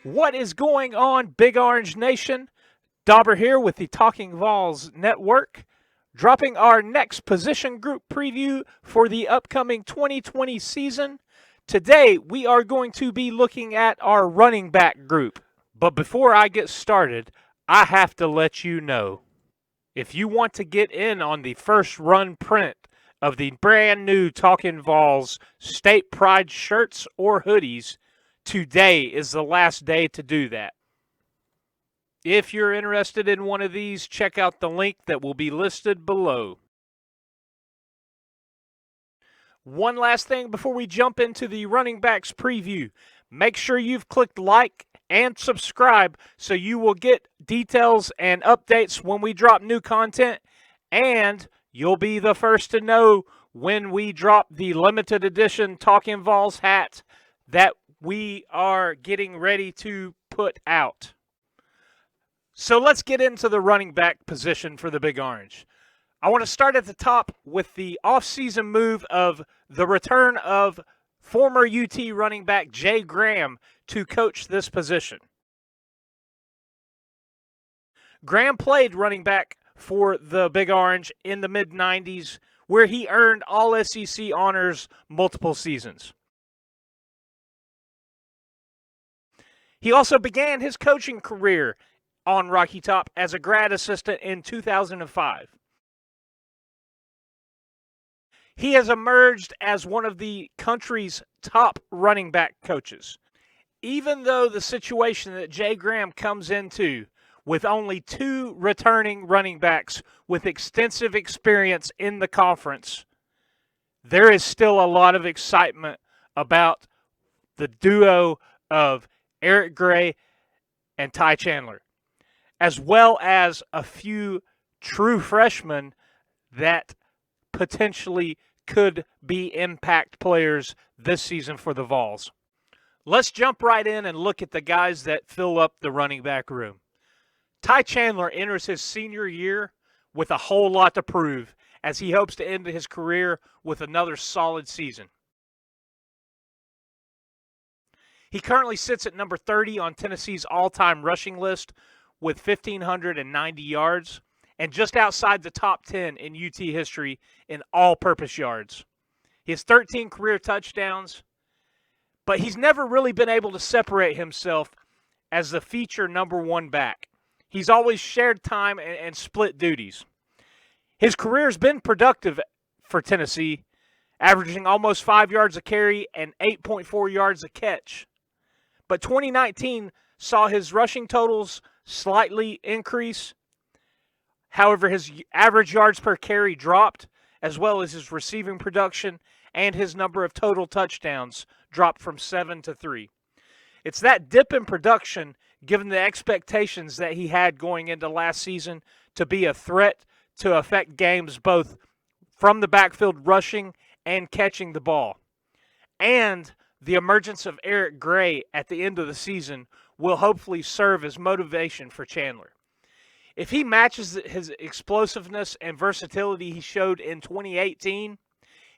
What is going on, Big Orange Nation? Dobber here with the Talkin VAWLS Network, dropping our next position group preview for the upcoming 2020 season. Today, we are going to be looking at our running back group. But before I get started, I have to let you know, if you want to get in on the first run print of the brand new Talkin VAWLS State Pride shirts or hoodies, today is the last day to do that. If you're interested in one of these, check out the link that will be listed below. One last thing before we jump into the running backs preview. Make sure you've clicked like and subscribe so you will get details and updates when we drop new content, and you'll be the first to know when we drop the limited edition Talkin VAWLS hat that we are getting ready to put out. So let's get into the running back position for the Big Orange. I want to start at the top with the offseason move of the return of former UT running back Jay Graham to coach this position. Graham played running back for the Big Orange in the mid-90s, where he earned All-SEC honors multiple seasons. He also began his coaching career on Rocky Top as a grad assistant in 2005. He has emerged as one of the country's top running back coaches. Even though the situation that Jay Graham comes into with only 2 returning running backs with extensive experience in the conference, there is still a lot of excitement about the duo of Eric Gray and Ty Chandler, as well as a few true freshmen that potentially could be impact players this season for the Vols. Let's jump right in and look at the guys that fill up the running back room. Ty Chandler enters his senior year with a whole lot to prove, as he hopes to end his career with another solid season. He currently sits at number 30 on Tennessee's all-time rushing list with 1,590 yards and just outside the top 10 in UT history in all-purpose yards. He has 13 career touchdowns, but he's never really been able to separate himself as the feature number 1 back. He's always shared time and split duties. His career has been productive for Tennessee, averaging almost 5 yards a carry and 8.4 yards a catch. But 2019 saw his rushing totals slightly increase. However, his average yards per carry dropped, as well as his receiving production and his number of total touchdowns dropped from 7 to 3. It's that dip in production, given the expectations that he had going into last season to be a threat to affect games both from the backfield rushing and catching the ball. And the emergence of Eric Gray at the end of the season will hopefully serve as motivation for Chandler. If he matches his explosiveness and versatility he showed in 2018,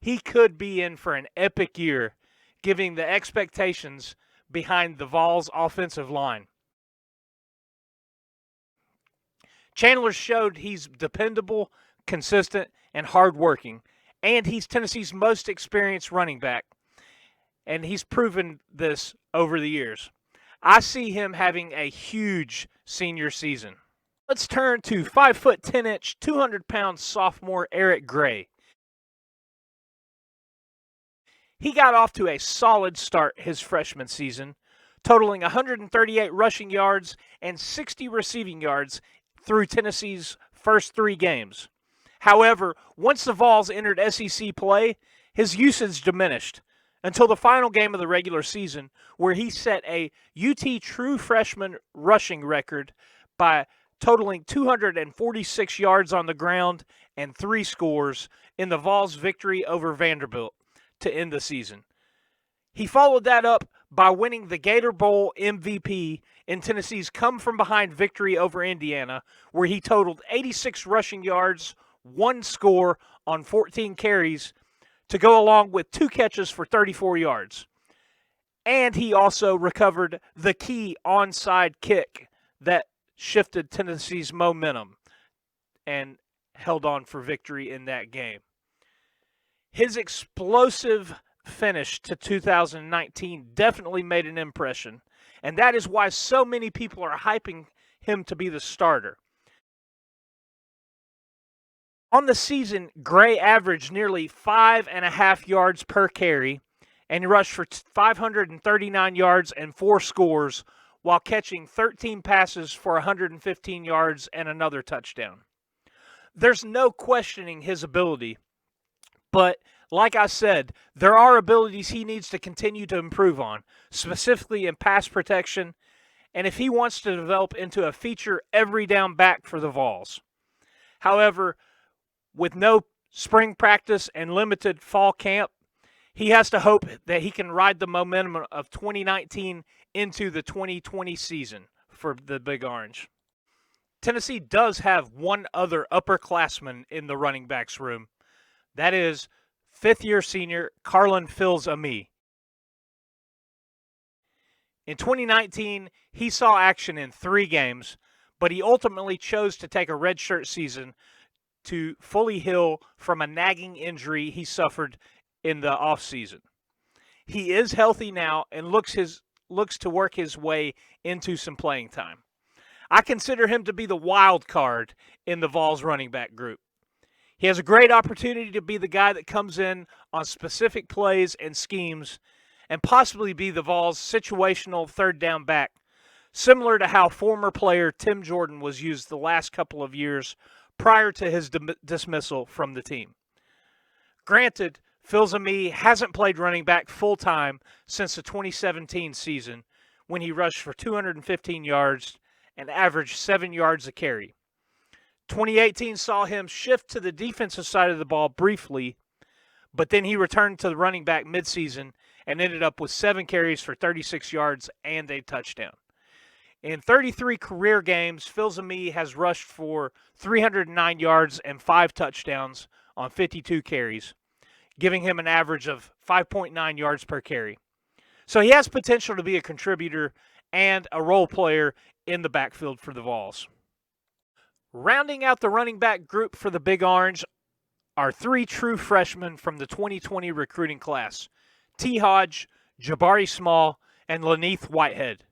he could be in for an epic year, given the expectations behind the Vols offensive line. Chandler showed he's dependable, consistent, and hardworking, and he's Tennessee's most experienced running back. And he's proven this over the years. I see him having a huge senior season. Let's turn to 5'10", 200-pound sophomore Eric Gray. He got off to a solid start his freshman season, totaling 138 rushing yards and 60 receiving yards through Tennessee's first 3 games. However, once the Vols entered SEC play, his usage diminished until the final game of the regular season, where he set a UT true freshman rushing record by totaling 246 yards on the ground and 3 scores in the Vols' victory over Vanderbilt to end the season. He followed that up by winning the Gator Bowl MVP in Tennessee's come-from-behind victory over Indiana, where he totaled 86 rushing yards, 1 score on 14 carries, to go along with 2 catches for 34 yards. And he also recovered the key onside kick that shifted Tennessee's momentum and held on for victory in that game. His explosive finish to 2019 definitely made an impression, and that is why so many people are hyping him to be the starter. On the season, Gray averaged nearly 5.5 yards per carry and rushed for 539 yards and 4 scores while catching 13 passes for 115 yards and another touchdown. There's no questioning his ability, but like I said, there are abilities he needs to continue to improve on, specifically in pass protection, and if he wants to develop into a feature every down back for the Vols. However, with no spring practice and limited fall camp, he has to hope that he can ride the momentum of 2019 into the 2020 season for the Big Orange. Tennessee does have one other upperclassman in the running backs room. That is fifth-year senior Carlin Fils-Aimé. In 2019, he saw action in 3 games, but he ultimately chose to take a redshirt season to fully heal from a nagging injury he suffered in the offseason. He is healthy now and looks to work his way into some playing time. I consider him to be the wild card in the Vols running back group. He has a great opportunity to be the guy that comes in on specific plays and schemes and possibly be the Vols' situational third down back, similar to how former player Tim Jordan was used the last couple of years prior to his dismissal from the team. Granted, Fils-Aimé hasn't played running back full-time since the 2017 season when he rushed for 215 yards and averaged 7 yards a carry. 2018 saw him shift to the defensive side of the ball briefly, but then he returned to the running back midseason and ended up with 7 carries for 36 yards and a touchdown. In 33 career games, Fils-Aimé has rushed for 309 yards and 5 touchdowns on 52 carries, giving him an average of 5.9 yards per carry. So he has potential to be a contributor and a role player in the backfield for the Vols. Rounding out the running back group for the Big Orange are 3 true freshmen from the 2020 recruiting class: T. Hodge, Jabari Small, and Laneith Whitehead.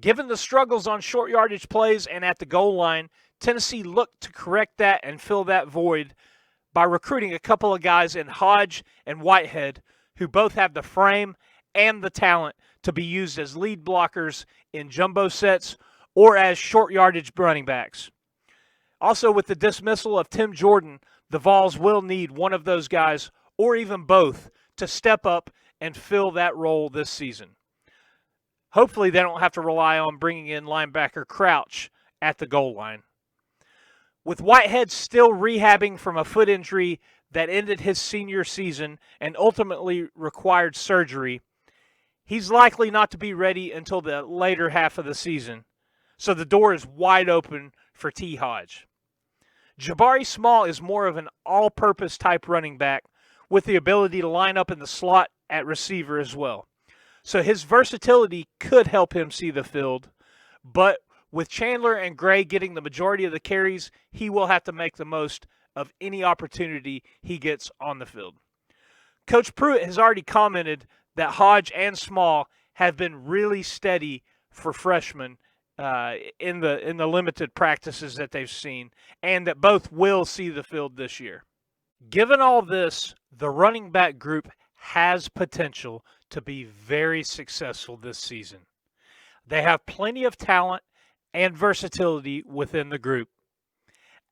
Given the struggles on short yardage plays and at the goal line, Tennessee looked to correct that and fill that void by recruiting a couple of guys in Hodge and Whitehead who both have the frame and the talent to be used as lead blockers in jumbo sets or as short yardage running backs. Also, with the dismissal of Tim Jordan, the Vols will need one of those guys, or even both, to step up and fill that role this season. Hopefully they don't have to rely on bringing in linebacker Crouch at the goal line. With Whitehead still rehabbing from a foot injury that ended his senior season and ultimately required surgery, he's likely not to be ready until the later half of the season, so the door is wide open for T. Hodge. Jabari Small is more of an all-purpose type running back with the ability to line up in the slot at receiver as well. So his versatility could help him see the field, but with Chandler and Gray getting the majority of the carries, he will have to make the most of any opportunity he gets on the field. Coach Pruitt has already commented that Hodge and Small have been really steady for freshmen in the limited practices that they've seen, and that both will see the field this year. Given all this, the running back group has potential to be very successful this season. They have plenty of talent and versatility within the group.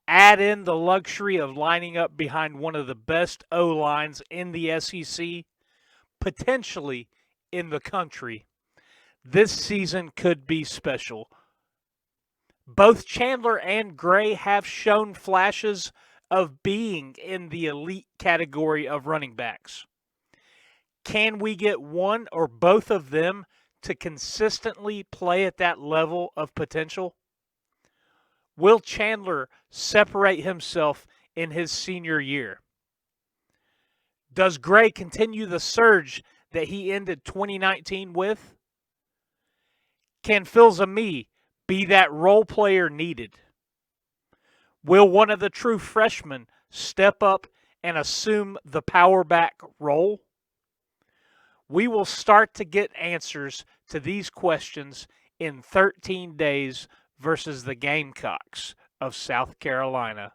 Add in the luxury of lining up behind one of the best O-lines in the SEC, potentially in the country. This season could be special. Both Chandler and Gray have shown flashes of being in the elite category of running backs. Can we get one or both of them to consistently play at that level of potential? Will Chandler separate himself in his senior year? Does Gray continue the surge that he ended 2019 with? Can Phil's a me be that role player needed? Will one of the true freshmen step up and assume the power back role? We will start to get answers to these questions in 13 days versus the Gamecocks of South Carolina.